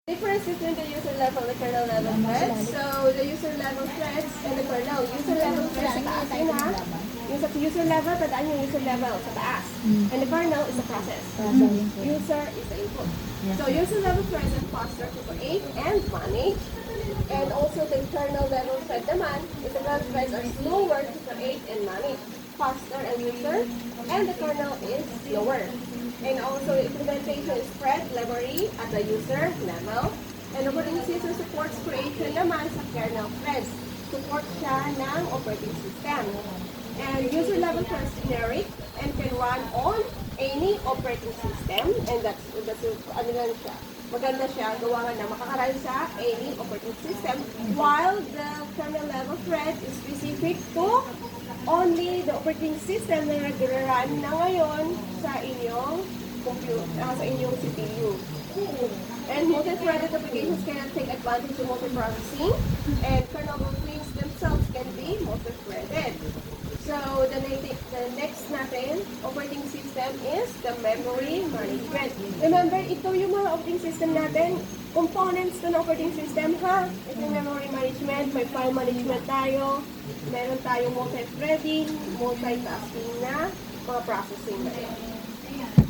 Difference between the user level and the kernel level threads. So the user level threads and the kernel. User level threads sa taas yun ha. Yung sa user level, tandaan yung user level sa taas. And the kernel is the process. User is the input. So user level threads are faster to create and manage. And also the kernel level thread naman, is the kernel threads are slower to create and manage. Faster and user, and the kernel is slower. And also, the implementation is spread memory at the user level. And operating system supports creation naman sa kernel threads. Support siya ng operating system. And user level threads generic and can run on any operating system. And that's ano lang siya. Maganda siya, gawa nga na makakarun sa any operating system. While the kernel level thread is specific to only the operating system na nag-run na ngayon sa inyong computer, sa inyong CPU. And multi-threaded applications cannot take advantage of multiprocessing, and kernel routines themselves can be multi-threaded. So the next natin, operating system is the memory management. Remember, ito yung mga operating system natin, components to ng operating system ha. Ito yung memory management, may file management tayo, meron tayong multi-threading, multitasking na mga processing na yun.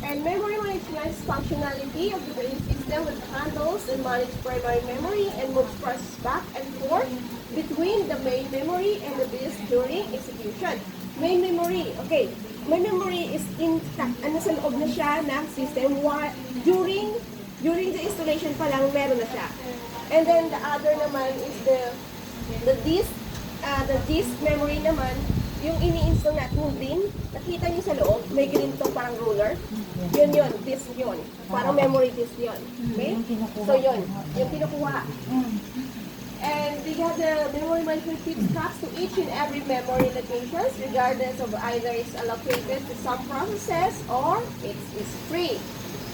And memory management is functionality of the operating system which handles and manages primary memory and moves process back and forth between the main memory and the disk during execution. Main memory, okay. Main memory is intact. Ano sa loob na siya ng system during the installation pa lang meron na siya. And then the other naman is the disk memory naman, yung ini-install natin din, nakita niyo sa loob, may ganito parang ruler. Yun, disk yun. Parang memory disk yun. Okay? So yun, yung kinukuha. And we have the memory management keeps tracks to each and every memory locations, regardless of either it's allocated to some processes or it's free.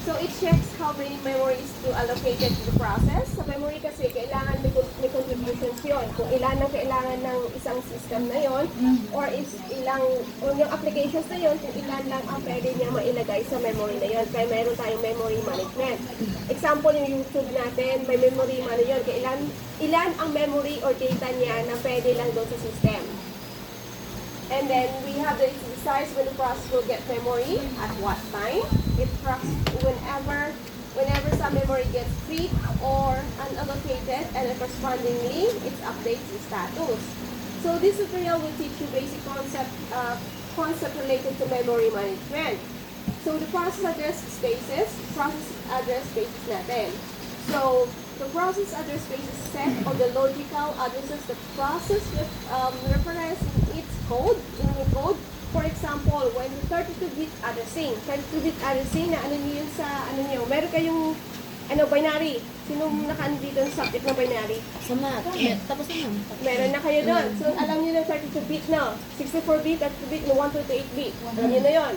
So it checks how many memories to allocate to the process. Sa memory kasi, kailangan may contributions yun. Kung ilan ang kailangan ng isang system na yon, or yung applications na yon, kung ilan lang ang pwede niya mailagay sa memory na yon. Kaya meron tayong memory management. Example, yung YouTube natin, may memory man yun. Kaya ilan ang memory or data niya na pwede lang doon sa system. And then we have the size when the process will get memory, at what time. It tracks whenever some memory gets free or unallocated, and then correspondingly, it updates the status. So this tutorial will teach you basic concept related to memory management. So the process address spaces natin. So the process address space is set of the logical addresses the process reference in its code, For example, when the 32-bit addressing, na ano niyo yun sa, meron kayong, binary. Sino naka-dito ng subject na binary? Sa math. Tapos na. Meron na kayo doon. So, alam niyo na 32-bit na. 64-bit, 32-bit, 128-bit. Alam niyo na yun.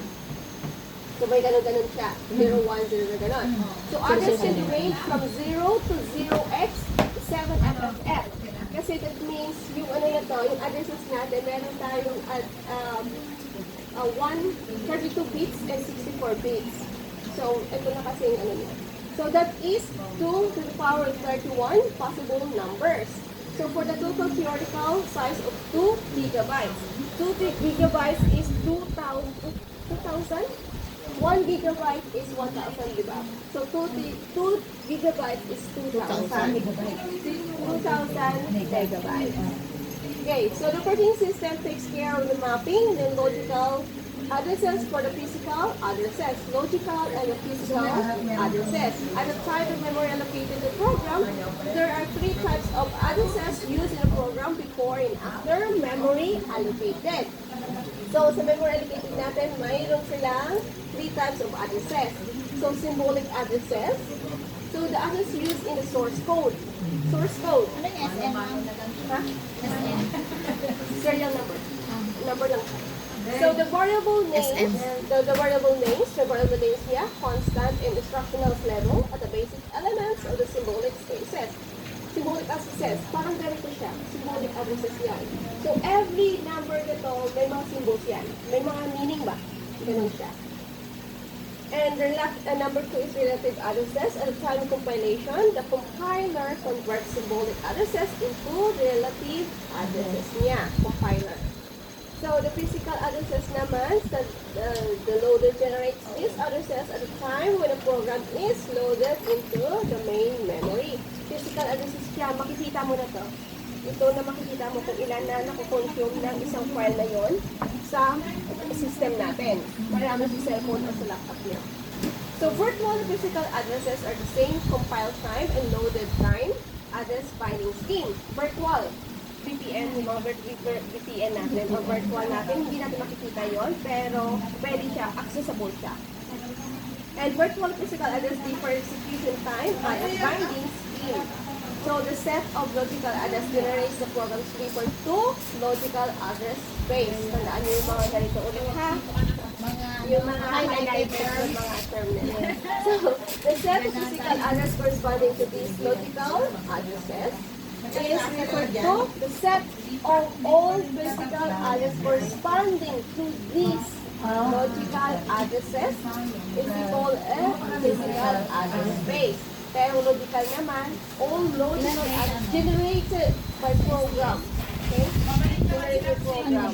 So, may ganun-ganun siya. 0, 1, 0, ganun. So, address can range from 0 to 0x to 7FFF. Kasi that means, yung yung addresses natin, meron tayong 32 bits and 64 bits. So, ito na kasi yung niya. So, that is 2 to the power of 31 possible numbers. So, for the total theoretical size of 2 gigabytes. 2 gigabytes is 2,000? 1 gigabyte is 1,000, diba? So, 2 gigabytes is 2,000 megabytes. Okay, so the operating system takes care of the mapping, the logical addresses for the physical addresses, logical and the physical addresses. At the type of memory allocated in the program, there are 3 types of addresses used in the program before and after memory allocated. So, sa memory allocated natin, mayroon silang 3 types of addresses. So, symbolic addresses. So, the address used in the source code. Source code. Ano yung SM? Ha? SM. Serial number. Number lang. So, the variable names, the variable names here, constant and instructional level at the basic elements of the symbolic spaces. Symbolic addresses, parang ganito siya. Symbolic addresses yan. So, every number nito, may mga symbols yan. May mga meaning ba? Ganun siya. And then number 2 is relative addresses. At the time of compilation, the compiler converts symbolic addresses into relative addresses niya, compiler. So the physical addresses naman, the loader generates these addresses at the time when a program is loaded into the main memory. Physical addresses siya, makikita mo na to. Ito na makikita mo kung ilan na nakukonsume ng isang file na yon sa system natin. Marami sa cellphone o sa laptop niya. So virtual physical addresses are the same compile time and loaded time address filing scheme. Virtual, VPN, yung mga VPN natin o virtual natin, hindi natin makikita yon pero pwede siya, accessible siya. And virtual physical address differ execution time by a binding scheme. So the set of logical address generates the program's refer to logical address space. Tandaan niyo yung mga ganito ulit ha. Yung mga highlighted term, mga term nila. So the set of physical address corresponding to these logical addresses is referred to the set of all physical address corresponding to these logical addresses is called a physical address space. Pero logical naman, all logical address generated by program. Okay? Generated program.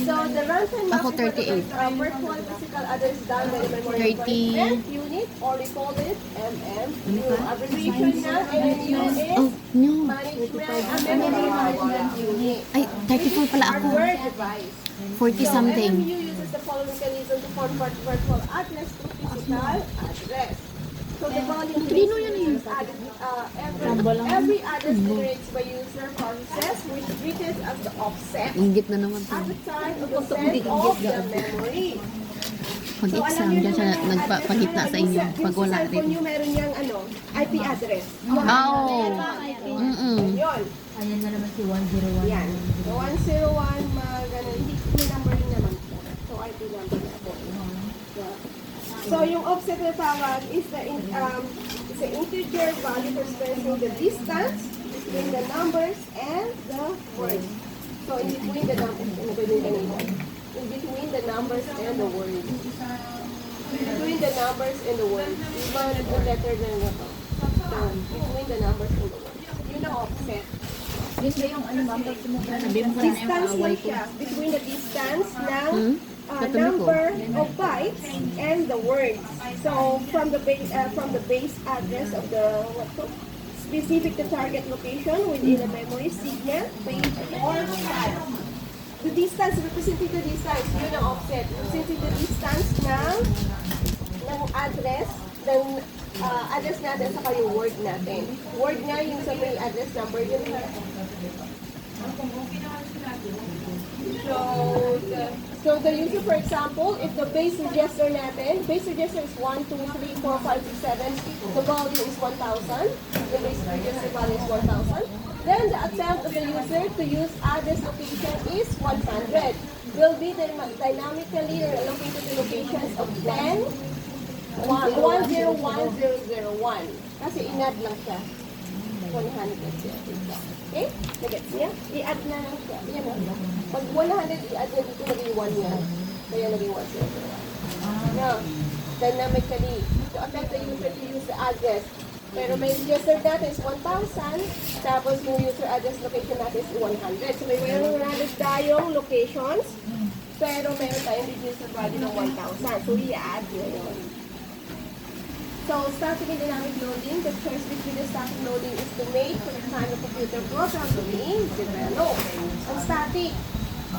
So the runtime Ako, must be 38. virtual physical address done by the memory 30. management unit or we call it MMU. Abbreviation na MMU is Oh, no. Memory Management Unit. Ay, 34 pala ako. Hardware device. 40 something. So MMU uses the following mechanism to convert virtual address to physical address. So the volume every address generates by user process which reaches as the offset Inggit na naman to. at the time of the send of the memory. Pag-exam, dyan siya nagpagitna sa inyo pag wala Sa cellphone rin. nyo meron yung IP address. Oh. Yun. Ayan na naman si 101. Yan. So 101, mga ganun. Hindi, may numbering naman po. So IP number na po. Yeah. So yung offset na tawag is the integer value representing the distance between the numbers and the words. So in between the numbers, in between the numbers and the words. In between the numbers and the words. Iba na letter na ito. So between the numbers and the words. Yun ang offset. Yun ba yung ano number mo? Sabi mo na yung Distance away lang ko. siya between the distance ng Katabi ko. number of bytes and the words. So from the base address of the specific to target location within a memory signal, page or file. The distance representing the distance, yun ang offset. Representing the distance ng address ng address natin sa yung word natin. Word nga yung sa may address number yun. So the user, for example, if the base register natin, base register is 1, 2, 3, 4, 5, 6, 7, the value is 1,000, the base register value is 1,000, then the attempt of the user to use address location is 100. Will be dynamically relocated to locations of 10, 101001. Kasi in-add lang siya. 100. Okay? Nagets niya? I-add na lang siya. Yan o. Pag 100, i-add na dito, naging 1 yan. Kaya naging 101. Now, dynamically, to affect the user to use the address. Pero may register natin is 1,000, tapos yung user address location natin is 100. So may 100 tayong locations, pero meron tayong register value ng 1,000. So i-add yun. So, static and dynamic loading, the choice between the static loading is to make for the time the computer program to be developed. Ang static,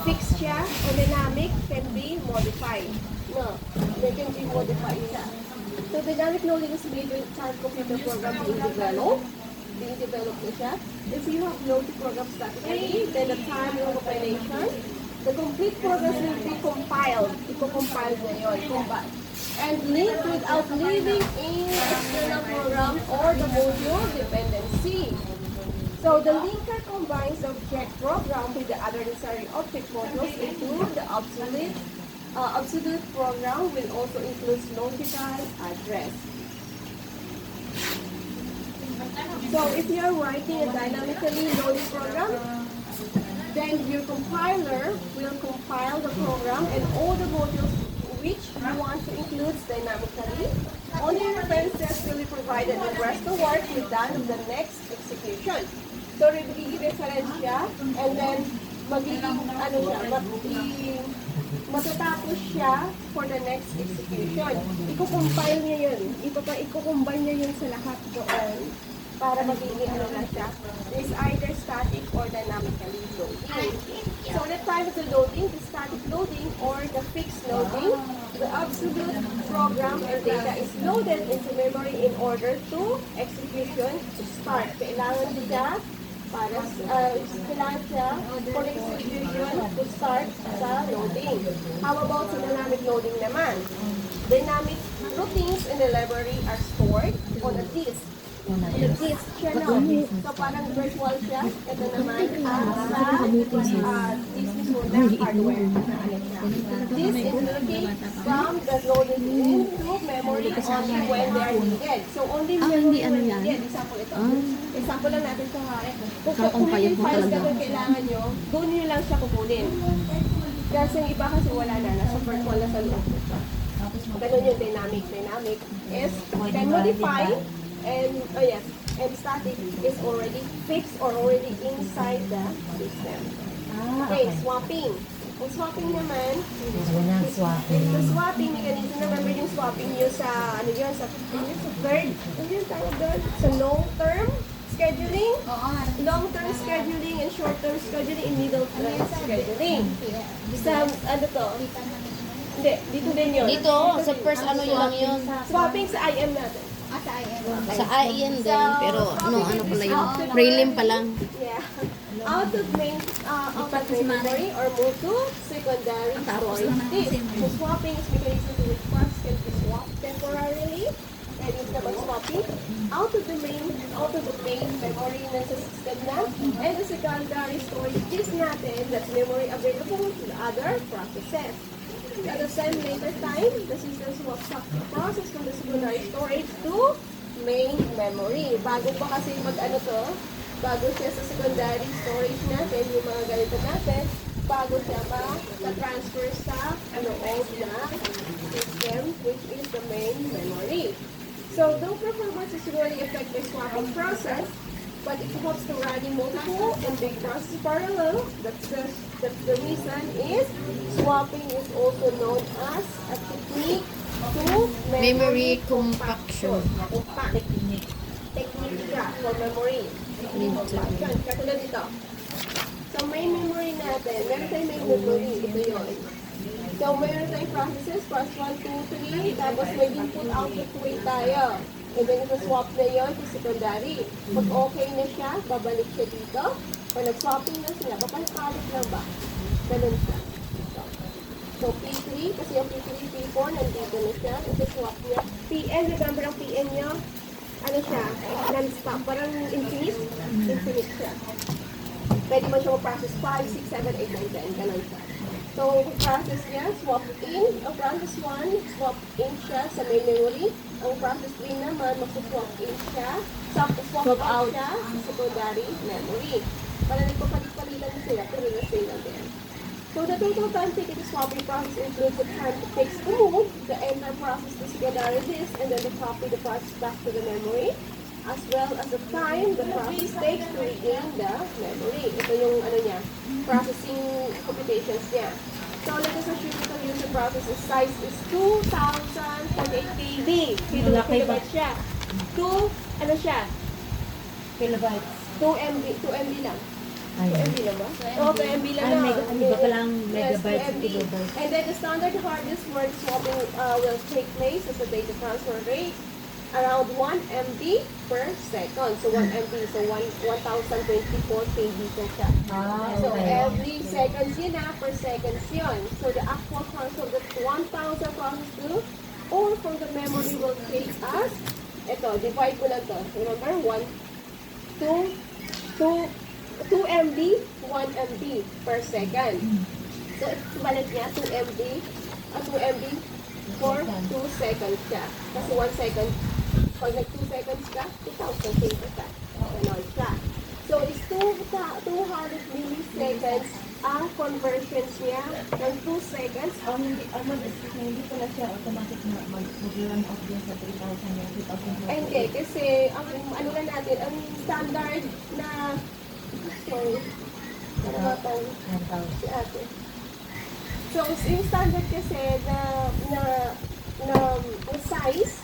fixed siya, and dynamic can be modified. No, they can be modified siya. So, dynamic loading is made when the time computer program being developed na siya. If you have loaded the program statically, then the time of compilation, the complete program will be compiled. Ipo-compile na yun. And linked without leaving any external program or the module dependency. So the linker combines the object program with the other necessary object modules into the absolute program will also include logical address. So if you are writing a dynamically loaded program, then your compiler will compile the program and all the modules which you want to include dynamically. Only references will be provided when rest of work is done of the next execution. So, magiging reference siya, and then magiging, matatapos siya for the next execution. Iko-compile niya yun. Iko-combine niya yun sa lahat doon para magiging na siya. Is either static or dynamically loading. So, the time of the loading, the static loading or the fixed loading, the absolute program and data is loaded into memory in order to execution to start. Kailangan siya for the execution to start sa loading. How about sa dynamic loading naman? Dynamic routines in the library are stored on a disk. On a disk siya, no? So parang virtual siya. Ito naman sa disk mismo na hardware. This is looking from the loading into memory only when they are needed. So only memory when needed. Example ito. Example lang natin ito ha. Kung may files na kailangan nyo, doon nyo lang siya kukunin. Kasi yung iba kasi wala na. Nasa virtual na sa loob. Ganun yung dynamic. Dynamic is can modify and static is already fixed or already inside the system. Okay, swapping. Ang swapping naman, the swapping mechanism, remember yung swapping nyo sa, sa third, sa long-term scheduling, long-term scheduling and short-term scheduling and middle-term scheduling. Sa, hindi, dito din yun. Dito, sa first yun lang yun. Swapping sa IM natin. Sa IN din, pero pala yun. Prelim pa lang. Yeah. Out of main memory or move to secondary storage disk. So swapping is mechanism to which parts can be swapped temporarily. And is naman swapping out of the main memory na sa system na and the secondary storage disk natin, that's memory available to the other processes. At the same later time, the system swaps up the process from the secondary storage to main memory. Bago pa kasi bago siya sa secondary storage natin, yung mga ganito natin, bago siya ma-transfer sa loob na system, which is the main memory. So, though performance is really affected by swapping process, but it helps to running multiple and big processes parallel. That's the reason is swapping is also known as a technique to Memory compaction. Technique siya for memory. Compaction. Katulad dito. So, may memory natin. Meron tayong may memory. Ito yun. So, meron tayong processes. Process 1, 2, 3. Tapos may input-output way tayo. And then, swap na yun to secondary. Pag okay na siya, babalik siya dito. Pag nag-swapping na sila, papalit lang ba? Ganun siya. So, P3, kasi yung P3, P4, nandito na siya. Ito-swap niya. PN, remember ang PN niya? Ano siya? Non-stop. Parang infinite. Infinite siya. Pwede mo siya mag-process 5, 6, 7, 8, 9, 10. Ganun siya. So, process niya, swap in. Ang process 1, swap in siya sa main memory. Ang process 3 naman, mag-swap in siya. Swap out siya sa secondary memory. Para nagpapalit-palitan sila, pero the same again. So, the total time taken to swapping process includes the time it takes to move the entire process to secondary disk and then to copy the process back to the memory, as well as the time the process takes to regain the memory. Ito yung processing computations niya. So, let us assume the user process's size is 2,048 KB. Kilobytes siya. 2 Kilobytes. 2 MB lang. 2 MB lang ba? Oo, 2 MB lang na. Iba pa lang Yes, 2 megabytes, MB. kilobytes. And then the standard hard disk where swapping will take place as the data transfer rate around 1 MB per second. So 1 MB, so 1,024 KB po siya. So every seconds yun per seconds yun. So the actual transfer of the 1,000 process to or from the memory will take us, ito, divide ko lang to. Remember, 2 MB, 1 MB per second. So, sumalit niya, 2 MB for 2 seconds siya. Kasi 1 second, pag nag 2 seconds ka, 2,000 pesos ka. Ganon siya. So, it's 200 milliseconds ang conversions niya ng 2 seconds. Hindi pala siya automatic na mag-run off din sa 3,000 yung 2,000. Hindi, kasi ang ano na natin, ang standard na, sorry, nakakataw 1,000. si ate. So, yung standard kasi na size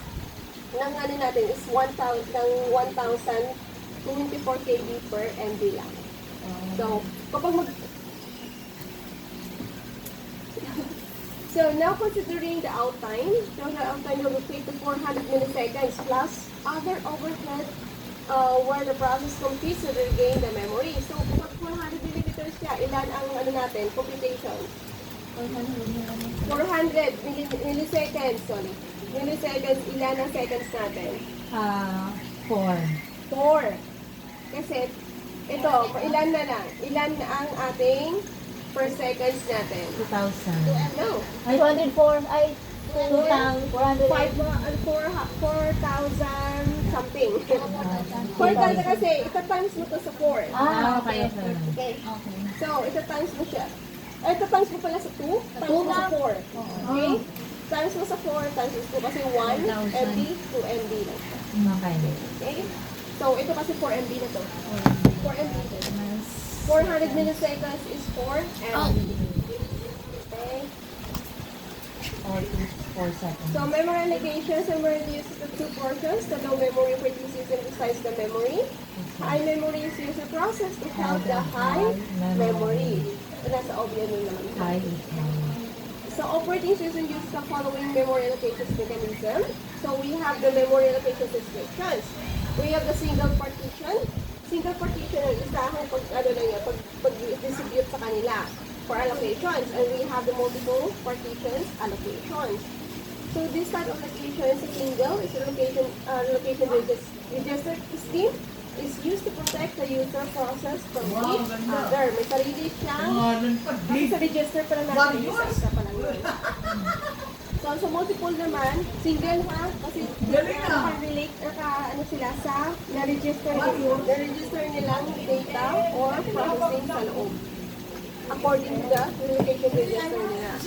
ng ano natin is 1,024 kb per MB lang. So, kapag So now considering the outtime, so the outtime will equate to 400 milliseconds plus other overhead where the process competes to regain the memory. So kapag 400 millimeters siya, ilan ang ano natin, computation? 400 milliseconds, sorry. Milliseconds, ilan ang seconds natin? 4. 4. Kasi ito, ilan na lang? Ilan ang ating per seconds natin? 2,000. No. 204. Ay, 2,000. 4,000 something. 4,000 kasi, ita-times mo to sa 4. Okay. Okay. So, ita-times mo siya. Ay, ita-times mo pala sa 2, times mo sa 4. Okay? Times mo sa 4, times mo sa 2. Kasi 1 MB, 2 MB lang siya. Okay. Okay? So, ito kasi 4 MB na to. 4 MB. 400 milliseconds is 4 MB. Okay? Or 4 seconds. So, memory allocations and memory uses the two portions. The low memory produces and resize the memory. High memory is used to process to help the high memory. So, nasa obvious yun naman. High. So, operating system uses the following memory allocation mechanism. So, we have the memory allocation restrictions. We have the single partition. Single partition ang isahang pag-distribute sa kanila for allocations. And we have the multiple partitions allocations. So this type of allocation is single. It's allocation register scheme is used to protect the user process from each other. May sarili siyang sa register pa lang natin isa pa lang yun. So, sa multiple naman, single ha, kasi naka-relate, ano sila sa na-register nilang data or processing sa loob. According to the allocation register nila.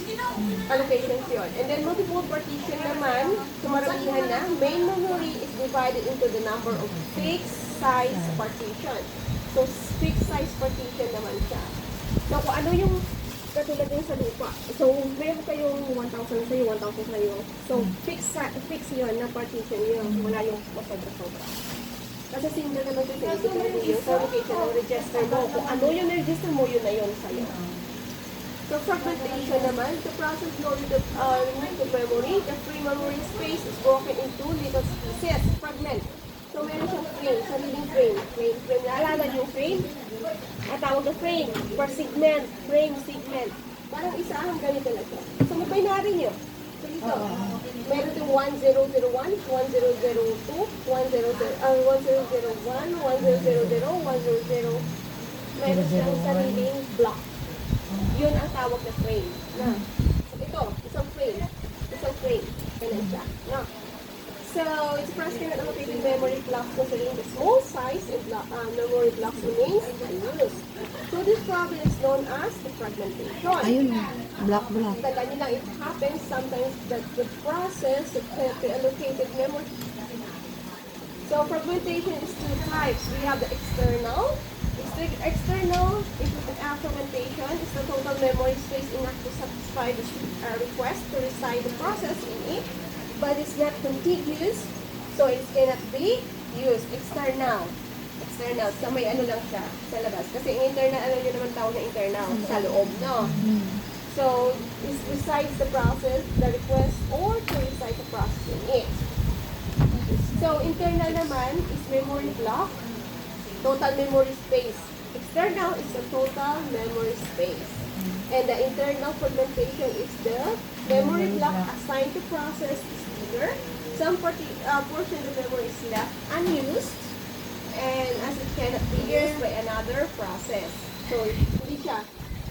Allocations yun. And then multiple partition naman, sumaramihan na, main memory is divided into the number of fixed size partition. So, fixed size partition naman siya. So, kung ano yung katulad din sa lupa. So, meron kayong 1,000 sa'yo, 1,000 sa'yo. So, fix yun na partition yun. Wala yung masobra-sobra. Kasi single naman kasi ito yung allocation ng register mo. Kung ano yung register mo, yun na yun sa'yo. So, fragmentation naman, the process loaded the memory. The free memory space is broken into little pieces, fragment. So, meron siyang frame, sariling frame. Frame. Naalala yung frame? At tawag na frame, per segment, frame, segment. Parang isahang ganito na siya. So, may binary nyo. So, ito. Meron itong 1001, 1002, 1001, 1000, 1000. Meron siyang sariling block. Yun ang tawag na frame. Na. So, ito, isang frame. Ganun siya. No? So, it's present that allocated memory blocks considering the small size and memory blocks remains unused. So, this problem is known as the fragmentation. Ayun, black. Tandaan nyo lang, it happens sometimes that the process of the allocated memory. So, fragmentation is two types. We have the external. External fragmentation is the total memory space enough to satisfy the request to reside the process in it, but it's not contiguous, so it cannot be used. External. So may ano lang siya sa labas. Kasi yung internal, ano yun naman tawag na internal? Sa loob, no? So, it resides the process, the request, or to reside the process in it. So, internal naman is memory block, total memory space. External is the total memory space. And the internal fragmentation is the memory block assigned to process is bigger. Some portion of the memory is left unused, and as it cannot be used by another process. So, hindi siya,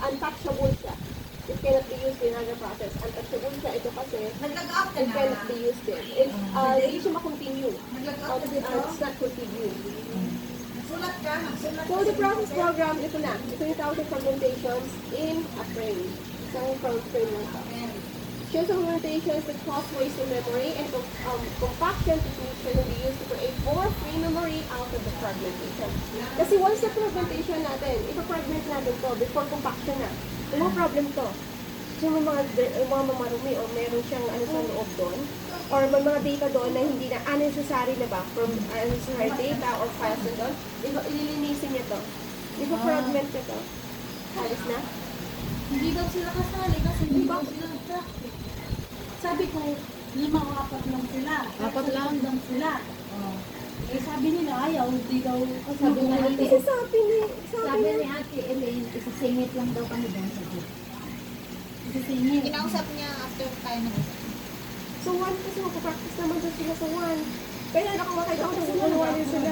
untouchable siya. It cannot be used by another process. Untouchable siya, ito kasi, it cannot be used din. Hindi siya makontinue. It's not continue. So the process program, ito na. Ito yung tawag ng fermentations in a frame. Isang frame lang ito. Shows of fermentations that cause waste in memory and compaction techniques can be used to create more free memory out of the fragmentation. Kasi once na fragmentation natin, ipa-fragment natin to before compaction na. Yung mga problem to. So may mga marumi o meron siyang ano sa loob doon, or may mga data doon na hindi na unnecessary na ba from unnecessary data or files na doon, ililinisin niya to. Ipa-fragment niya to. Halos na. Hindi daw sila kasali kasi hindi daw sila nag-practice. Sabi ko, 5 o 4 lang sila. 4 lang. lang sila. Eh sabi nila ayaw, hindi daw. Sabi nga Kasi ate, Sabi ni Ate Elaine, isasingit lang daw kami doon sa group. sisingin. Kinausap niya after tayo nag-usap. So one kasi magpa-practice naman doon sila sa one. Kaya nakakakita ako ng unawanin sila.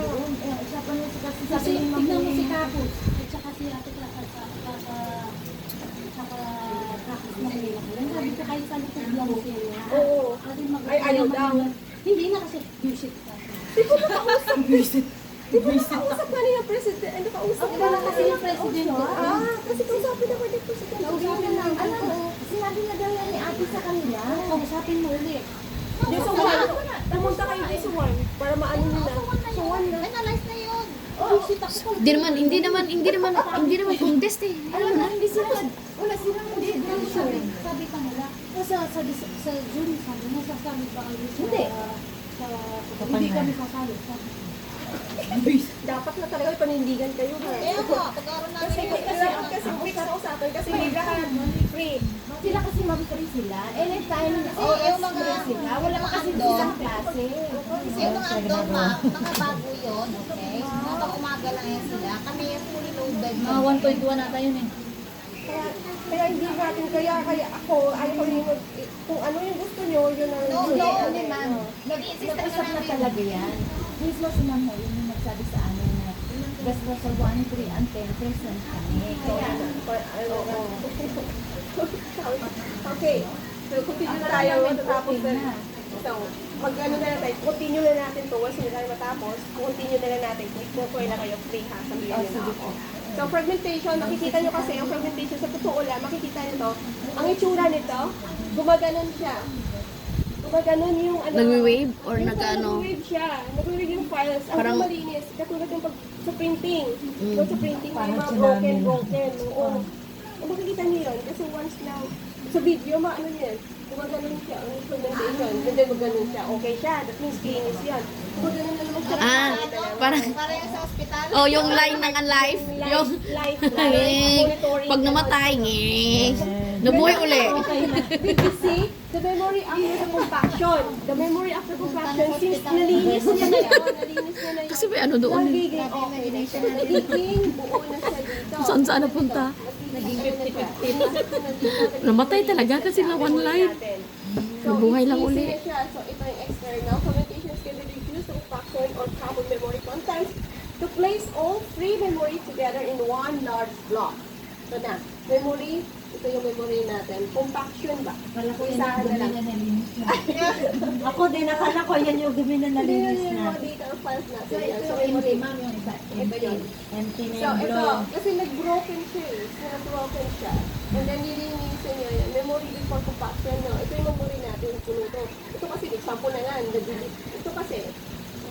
Usapan niya kasi Kasi sabi ni tignan mo si Mami. Kapos. At saka si ate practice na nila. Sabi ko kahit sa likod lang sila. Oo. Kasi Ay, ayaw daw. Hindi na kasi bullshit ka. Di ko nakausap. Di ko nakausap na niya president. Ano kausap Ako na kasi yung president ko. Kasi kausapin naman yung president. Kausapin lang. Alam mo, sinabi na daw yan ni Ate sa kanila. Kausapin mo ulit. Di sa one. Pumunta kayo di sa one. Para maano nila. Sa one na. Analyze na yun. Bullshit ako. Hindi naman contest eh. Alam mo, hindi sila, wala silang Sabi pa nila. Sa June, sabi mo, sasali pa kayo sa... Hindi. Hindi kami sasali. Dapat na talaga panindigan kayo ha. Kaya nga, pag-aaral namin yun. Kasi mix sa usapan. Kasi librahan. Free. Sila kasi mag-free sila. Anytime, yung mga free sila. Wala pa kasi andon. isang klase. Kasi yung mga andon, mga bago yun, okay? Mga pang-umaga lang yan sila. Kami yung fully loaded. Mga 1.1 na tayo eh. Kaya hindi natin, kaya ako, ayaw ko rin kung ano yung gusto nyo, yun ang Hindi, ma'am. Nag-i-insist Nag-usap na namin. talaga yan. Mismo si Ma'am Maureen yung nagsabi sa amin na basta sa 1, 3, and 10% kami. Kaya, Okay. So, continue na tayo matatapos na. So, mag-ano na lang tayo, continue na natin to. Once na tayo matapos, continue na lang natin. Kung na kayo free ha, sabihin nyo na ako. So, fragmentation, makikita nyo kasi ang fragmentation sa totoo lang, makikita nyo to. Ang itsura nito, gumaganon siya. Gumaganon yung ano. Nagwi-wave or Yung nag-ano? Nagwi-wave siya. Nagwi-wave yung files. Ang Parang- malinis. Katulad yung pag sa printing. Yung sa printing, may Parang mga tsunami. broken. Oo. Makikita niyo yun. Kasi once na, sa video, maano niya. Gumaganon siya. Ang fermentation. Hindi gumaganon siya. Okay siya. That means cleanness yan. Gumaganon na naman siya. Parang, Para yung sa ospital. oh, yung line ng Alive. Yung, life pag namatay, nabuhay uli. Did you see? The memory after the compaction. The memory after compaction, since nalinis niya na yun, nalinis niya na yun. Kasi may ano doon. Nagiging okay na siya. Nagiging buo na siya dito. Saan napunta? Naging 50-50. Namatay talaga kasi na one line. Nabuhay lang uli. Easy na siya. So, ito yung external. Fermentations can be reduced to compaction or common memory contents to place all three memory together in one large block. So na, memory, ito yung memory natin. Compaction ba? wala ko yan Isahan yung na dumi lang. na nalinis na. Ako din, akala ko yan yung dumi na Hindi nalinis yun yung na. mga data or files natin. So, yan. ito So, yung memory. empty, ma'am, yung isa. Empty. Empty na So, yung ito, blow. kasi nag-broken siya eh. So, nag-broken siya. And then, nilinisin niya yan. Memory before compaction, no? Ito yung memory natin, pinuto. Ito kasi, example na yan, na-delete. Ito kasi,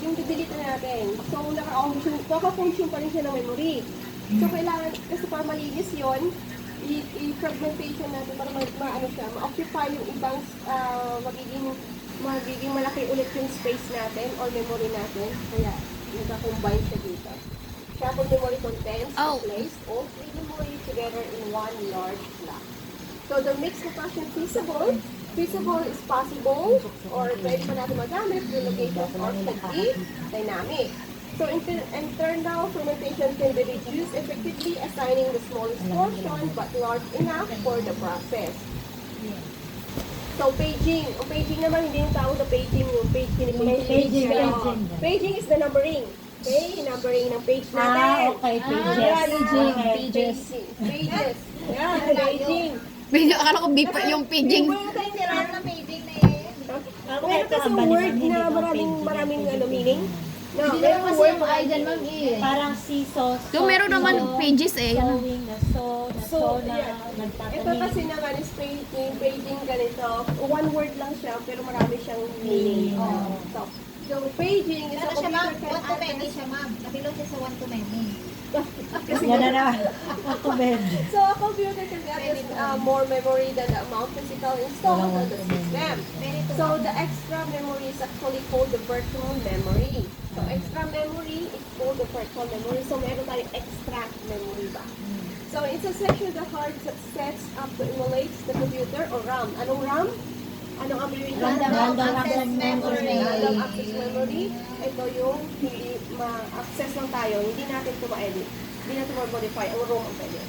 yung di-delete na natin. So, naka-function pa rin siya ng memory. So, kailangan, kasi para malinis yun, i-fragmentation natin para ma-ano siya, ma-occupy yung ibang magiging malaki ulit yung space natin or memory natin. Kaya, nagka-combine siya dito. Sample memory contents Oh. place all three memory together in one large block. So, the mixed compaction feasible. Feasible is possible or pwede pa natin magamit yung location or could be dynamic. So, internal fermentation can be reduced effectively, assigning the smallest portion but large enough for the process. So, paging. Ang paging naman, hindi yung tawag na paging, yung page Paging. Paging is the numbering. Okay, numbering ng page natin. Okay, pages. Pages. Pages. Yan, paging. Medyo akala ko beep yung paging. Sira na paging na eh. Meron kasi word na maraming meaning. No, Hindi meron naman kasi word yung I dyan, meaning. ma'am, eh. Parang seesaw. Yung meron naman pages eh. Yun. Sewing, na sew, na So, sew, na yeah. nagtatanim. Ito kasi naman is painting. Painting ganito. One word lang siya, pero marami siyang meaning. So paging is a Ano siya, ma'am? computer One to many address. siya, ma'am. Nabilog siya sa one to many. Yan na na. Ako, bed. So a computer can address more memory than the amount physically installed on the system. So the extra memory is actually called the virtual memory. So extra memory is called the virtual memory. So meron tayong extra memory ba? So it's a section of the hard that sets up to emulate the computer or RAM. Anong RAM? Anong abbreviation? Random access memory. Random access memory. Ito yung hindi ma-access lang tayo. Hindi natin ito ma-edit. Hindi natin ma-modify. Ang ROM ang pwede.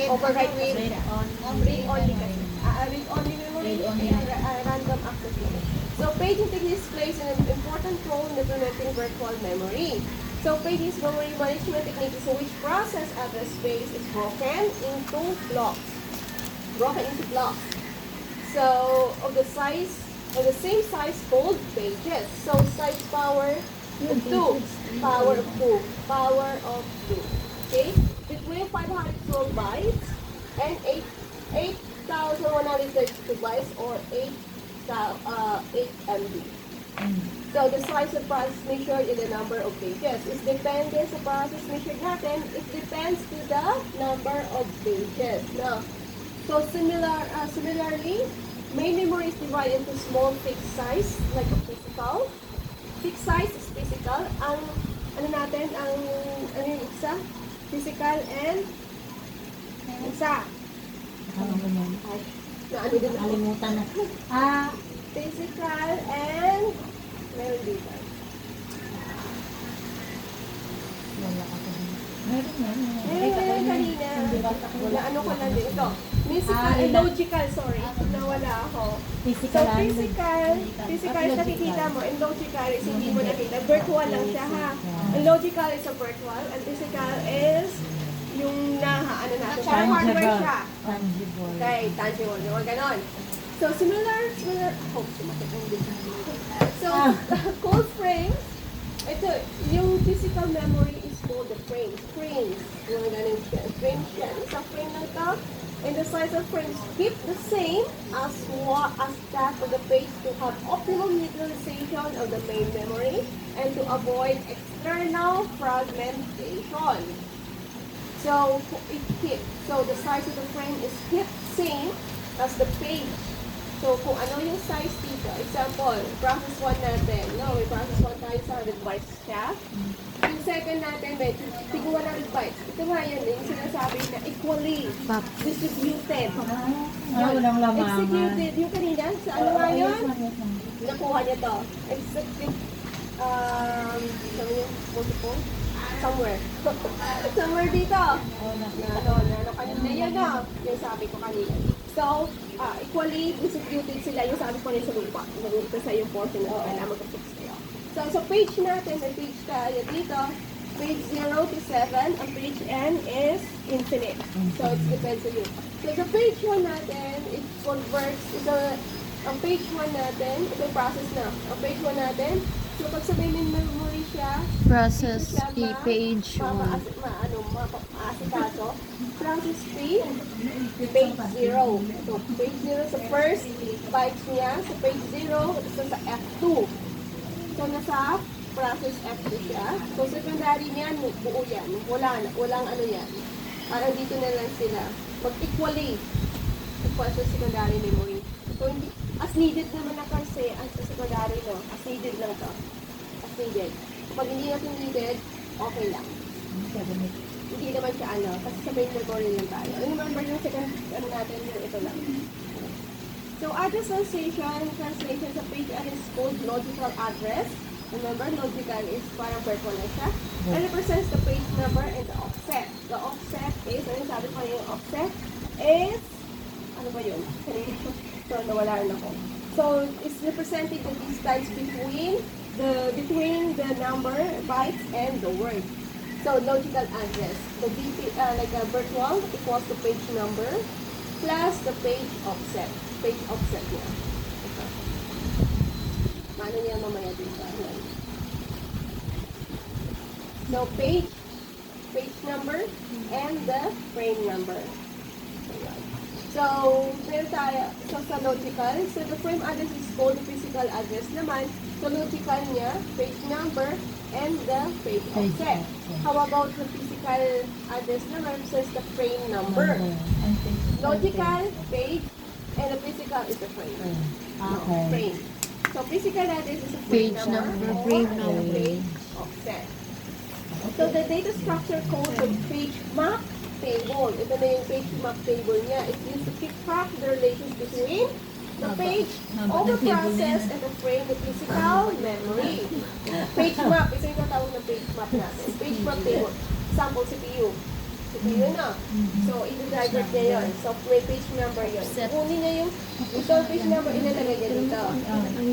Override read siya. on Read only kasi. Read only memory and random access memory. So paging techniques plays an important role in implementing virtual memory. So paging's memory management technique is in which process address space is broken into blocks. So of the same size called pages. So size power of 2, power of 2, power of 2. Okay? Between 512 bytes and 8,132 bytes or 8 MB. So the size of process measured in the number of pages. It depends sa process measured natin. It depends to the number of pages. Now, so similarly, main memory is divided into small fixed size, like a physical. Fixed size is physical. Ang yung isa? Physical and isa. Ay, naano din ako. Nakalimutan na. Physical and meron dito. Meron kanina. Na ano ko lang din. Ito. Physical and logical, sorry. Nawala ako. So, Physical and physical is nakikita mo, and logical is hindi mo nakita. Virtual lang siya, ha? Ang logical is a virtual, and physical is yung ano natin. Siya, hardware siya. Tangible. Okay, tangible. Yung ganon. So, similar, oh, sumakit ang dito. So, cold frames, ito, yung physical memory is called the frames. Frames. Yung ganon siya. Frames siya. Isang frame lang to. And the size of frames keep the same as that of the page to have optimum utilization of the main memory and to avoid external fragmentation. So the size of the frame is kept same as the page. So kung ano yung size dito, example, process 1 natin, no, may process 1 tayo sa 100 bytes siya. Yung second natin, may tigong 100 bytes. Ito nga yun, yung sinasabi na equally distributed. Walang lamangan. Executed. Yung kanina, sa ano nga yun? Nakuha niya to. Executed, sabi niya, multiple? Somewhere. Somewhere dito. Na kanina yun, no? Yung sabi ko kanina. So, equally distributed sila yung sabi ko rin sa lupa. Ito sa yung portion na kailangan mag-fix kayo. So, sa page natin, may page tayo dito. Page 0 to 7, ang page N is infinite. So, it depends on you. So, sa page 1 natin, it converts, ang page 1 natin, ito yung process na. Ang page 1 natin, so pag sa main memory siya, Process P, page 1. maasikaso. Process P, page 0. So, page 0 sa first bytes niya, sa page 0, so sa F2. So, nasa process F2 siya. So, secondary niyan, buo yan. Walang ano yan. Parang dito na lang sila. Mag-equally. Equal sa secondary memory. So, hindi, as needed naman na kasi, ang sa secondary, no? As needed lang to. As needed. Kapag hindi natin needed, okay lang. Hindi naman siya ano, kasi sa main memory lang tayo. Remember yung second, ano natin, yung ito lang. So, address association, translation sa page address is called logical address. Remember, logical is parang virtual na siya. It represents the page number and the offset. The offset is, ano yung sabi ko yung offset is, ano ba yun? So, nawala rin ako. So, it's representing the distance between the number, bytes, and the word. So, logical address. The like a virtual equals to page number plus the page offset. Page offset niya. Okay. Paano niya mamaya dito? So page number, and the frame number. So, meron tayo, so sa logical, so the frame address is called the physical address naman. So logical niya, page number, and the page offset. How about the physical address naman, says the frame number. Logical, page, and the physical is the frame. Okay. Frame. So physical address is the frame Page number, number, or frame the number. page offset. So the data structure code of page map table. Ito na yung page map table niya. It used to keep track the relations between the page of the process and the frame of physical memory. Page map, ito yung tatawag na page map natin. Page map table. Example, CPU. CPU na. So, i-divert niya yun. So, may page number yun. Kunin niya yung page number, ilalagay niya dito.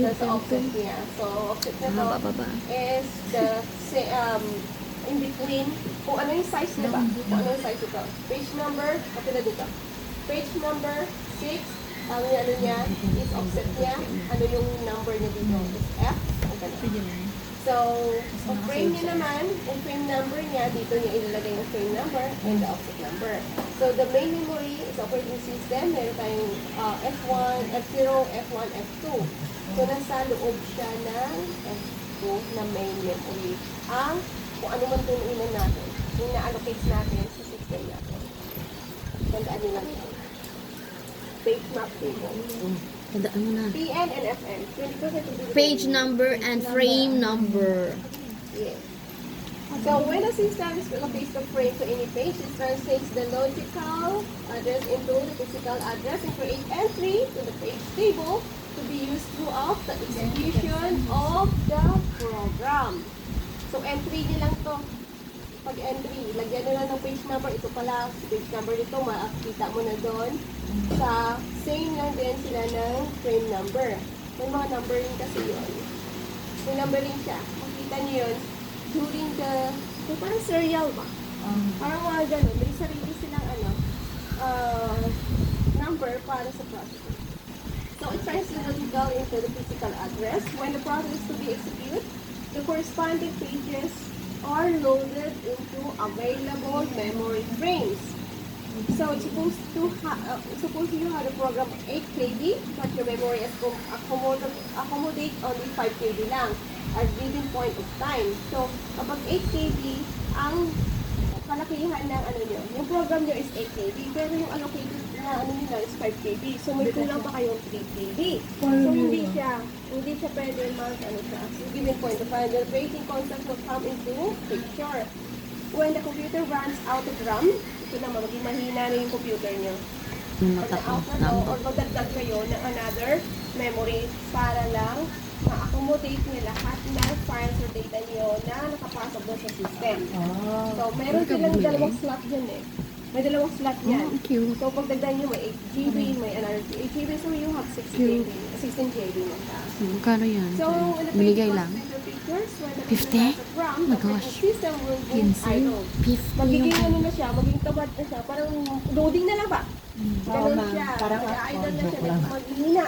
So, sa offset niya. So, offset na to is the in between, kung ano yung size niya ba? Kung ano yung size ito. Page number, kapila dito. Page number 6, ang ano niya, is offset niya, ano yung number niya dito, is F, ang ganun. So, ang frame niya naman, yung frame number niya, dito niya ilalagay yung frame number and the offset number. So, the main memory is operating system, meron tayong F1, F0, F1, F2. So, nasa loob siya ng F2 na main memory. Ang kung ano man tunuinan natin, yung na-allocate natin sa system natin. Tandaan nyo lang yan. Page map table. Tandaan mo na. PN and FM. 20% will be the Page same. number and frame number. Yes. So when the system is allocates the frame to any page, it translates the logical address into the physical address and create entry to the page table to be used throughout the execution of the program. So, entry niya lang to. Pag entry, lagyan nila ng page number. Ito pala, page number nito, makikita mo na doon. Sa same lang din sila ng frame number. May mga numbering kasi yun. May numbering siya. Makita niyo yun during the, parang serial ba? Parang mga ganun. May sarili silang number para sa processing. So, it tries to logical into the physical address. When the process is to be executed, the corresponding pages are loaded into available memory frames. So it's supposed you have a program 8 KB, but your memory is accommodate only 5 KB lang at given point of time. So kapag 8 KB, ang kalakihan ng yung program nyo is 8 KB, pero yung allocated na nila is 5 KB. So may kulang pa kayong 3 KB. So hindi siya pwede siya. So given point of time, the operating concept will come into picture. When the computer runs out of RAM, ito naman, maging mahina na yung computer nyo. Pag-out na to, or magdagdag kayo ng another memory para lang ma-accommodate nyo lahat ng files or data nyo na nakapasok doon sa system. So, meron silang dalawang slot dyan eh. May dalawang slot yan. Cute. So, pag dagdag nyo, may 8 GB, may another 8 GB, so you have 16 GB na siya. Magkano yan? So, in the Binigay page lang. the pictures, when the 50? picture has a RAM, Oh my the gosh. system will go idle. 50 Magiging yung... na siya, magiging tamad na siya, parang loading na lang ba? Ganun siya, parang mag-idle na siya, joke lang. maghihina.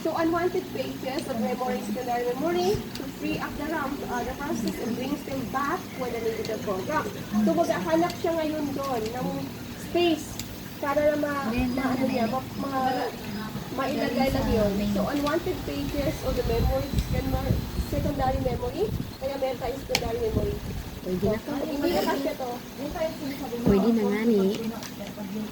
So unwanted pages of memory, secondary memory, to free up the RAM to other processes and brings them back when they needed the program. So maghahanap siya ngayon doon ng space para na mailagay lang yun. So unwanted pages of the memory, secondary memory, kaya meron tayong secondary memory. Pwede na to. Hindi na kasi to. Pwede na nga ni.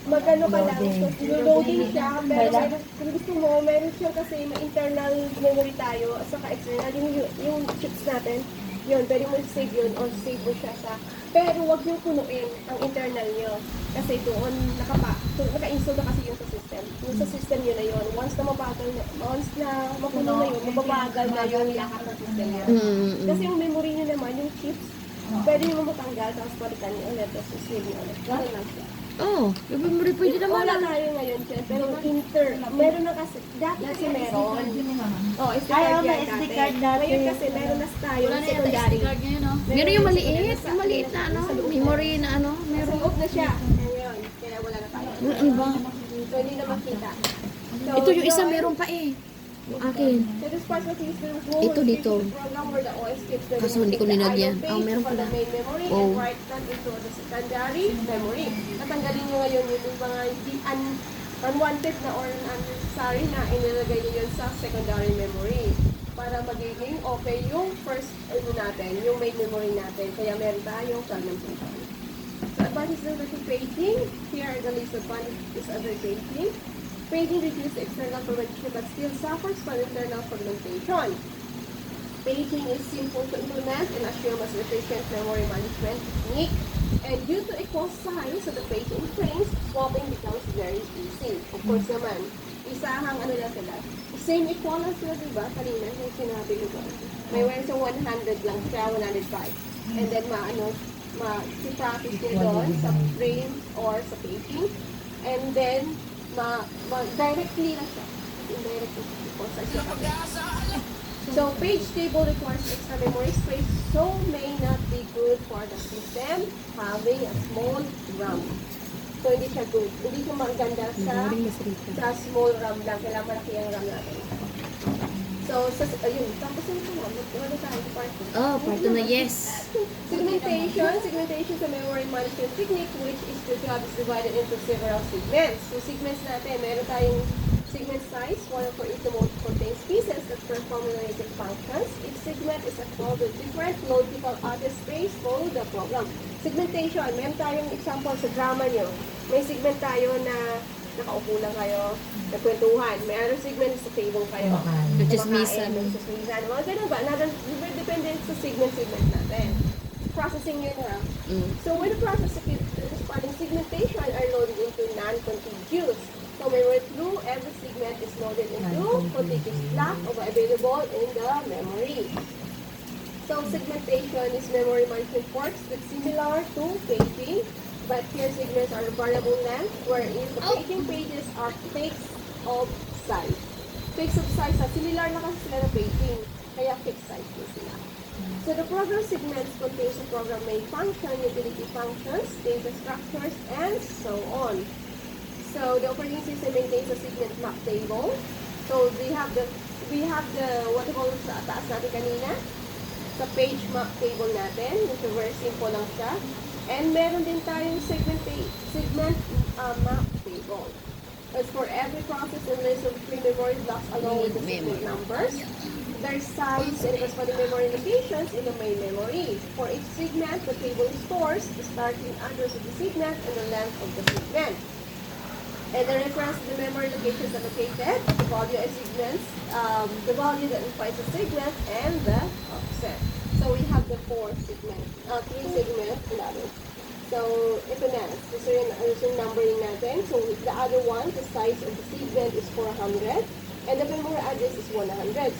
Magano ka lang, so loading siya, pero meron, kung gusto mo, meron siya kasi may internal memory tayo, at saka external, yung chips natin, yun, pwede mo save yun, or save mo siya sa, pero wag yung punuin ang internal nyo, kasi doon, naka-install na kasi yun sa system. Yung sa system yun na yun, once na mapuno na yun, mababagal na yung lahat ng system yun. Kasi yung memory nyo naman, yung chips, pwede nyo matanggal, tapos palitan nyo ulit, tapos save nyo ulit. Ganun lang siya. Oh, yung memory pwede naman. Wala tayo ngayon dyan, pero meron na kasi, dati kasi meron. Oh, SD Ay, card may yan SD card dati. Ngayon kasi meron na tayo, Wala na yung secondary. SD card ngayon, no? Meron yung maliit na memory na Meron. meron. Sa loob na siya. Ngayon, kaya wala na tayo. Ano ba? So, hindi na makita. So, Ito yung isa doon, meron pa eh. Yung akin. So this part was used to remove Ito dito. the program where the OS keeps the Kaso hindi ko the nilagyan. idle Ah, page meron from the pala. main memory Oh. and write that into the secondary memory. Natanggalin nyo ngayon yung mga hindi unwanted na or unnecessary na inilagay nyo yun sa secondary memory para magiging okay yung first natin, yung main memory natin. Kaya meron tayong fragmentation. So advantages of the paging. Here are the list of advantages of the paging. Paging reduces external fragmentation but still suffers from internal fragmentation. Paging is simple to implement and assume as efficient memory management technique. And due to equal size of the paging frames, swapping becomes very easy. Of course naman, isahang ano lang sila. Same equal lang sila, diba? Kanina, yung sinabi ko doon. May where sa 100 lang siya, 105. And then, si-practice nyo doon sa frame or sa paging. And then, directly na siya. Indirectly equal size siya. So, page table requires extra memory space, so may not be good for the system having a small RAM. So, hindi siya good. Hindi siya maganda sa small RAM lang. Kailangan malaki ang RAM natin. So, ayun. Tapos ano na? Ano tayo? Part 2. Oh, part 2 na, yes. Segmentation sa memory management technique, which is the job is divided into several segments. So, segments natin, meron tayong segment size, one for each mode contains pieces that perform related functions. Each segment is involved with different logical address space for the program. Segmentation, meron tayong example sa drama nyo. May segment tayo na nakaupo lang kayo, nagkwentuhan. May other segment sa table kayo. Nagchismisan. Nagchismisan. Mga ganun ba? Depende sa segment natin. Processing yun ha. So when the process responding segmentation are loaded into non-contiguous. So when we're through, every segment is loaded into contiguous block available in the memory. So segmentation is memory management works that's similar to paging, but here segments are variable length, wherein the paging pages are fixed of size. Fixed of size, similar na kasi sila na paging, kaya fixed size na sila. So the program segments contains the program main function, utility functions, data structures, and so on. So the operating system maintains a segment map table. So we have the what we call sa taas natin kanina, sa page map table natin, which is very simple lang siya. And meron din tayong segment map table. As for every process and list of three memory blocks along with the segment numbers, their size and corresponding memory locations in the main memory. For each segment, the table stores the starting address of the segment and the length of the segment. And the reference to the memory locations are located, the value of segments, the value that defines the segment, and the offset. So we have the three segments in other. So ito na, so yung numbering natin. So the other one, the size of the segment is 400, and the memory address is 100.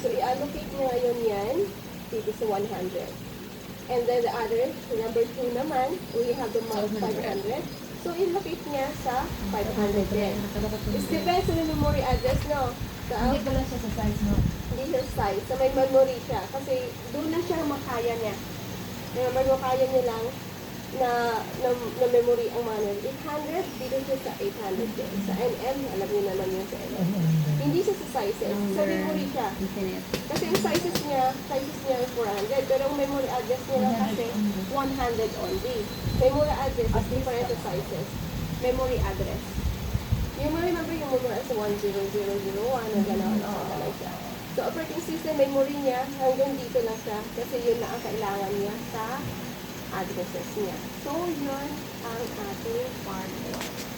So i-allocate nyo ngayon yan dito sa 100. And then the other, number 2 naman, we have the 500. So, i-locate niya sa 500 din. It depends on the memory address, no? Hindi pala siya sa size, no? Hindi siya size. So, may memory siya. Kasi, doon na siya makaya niya. Makaya niya lang na memory ang manual. 800, dito siya sa 800 din. Sa NM, alam niyo naman yun sa NM. Hindi siya sa sizes. Sa memory siya. Kasi yung sizes niya is 400. Pero ang memory address niya lang kasi 100 only. Memory address is different sizes. Memory address. Yung remember yung memory sa 10001 na gano'n. Gano'n siya. So, operating system memory niya, hanggang dito lang siya. Kasi yun na ang kailangan niya sa addresses niya. So, yun ang ating part 1.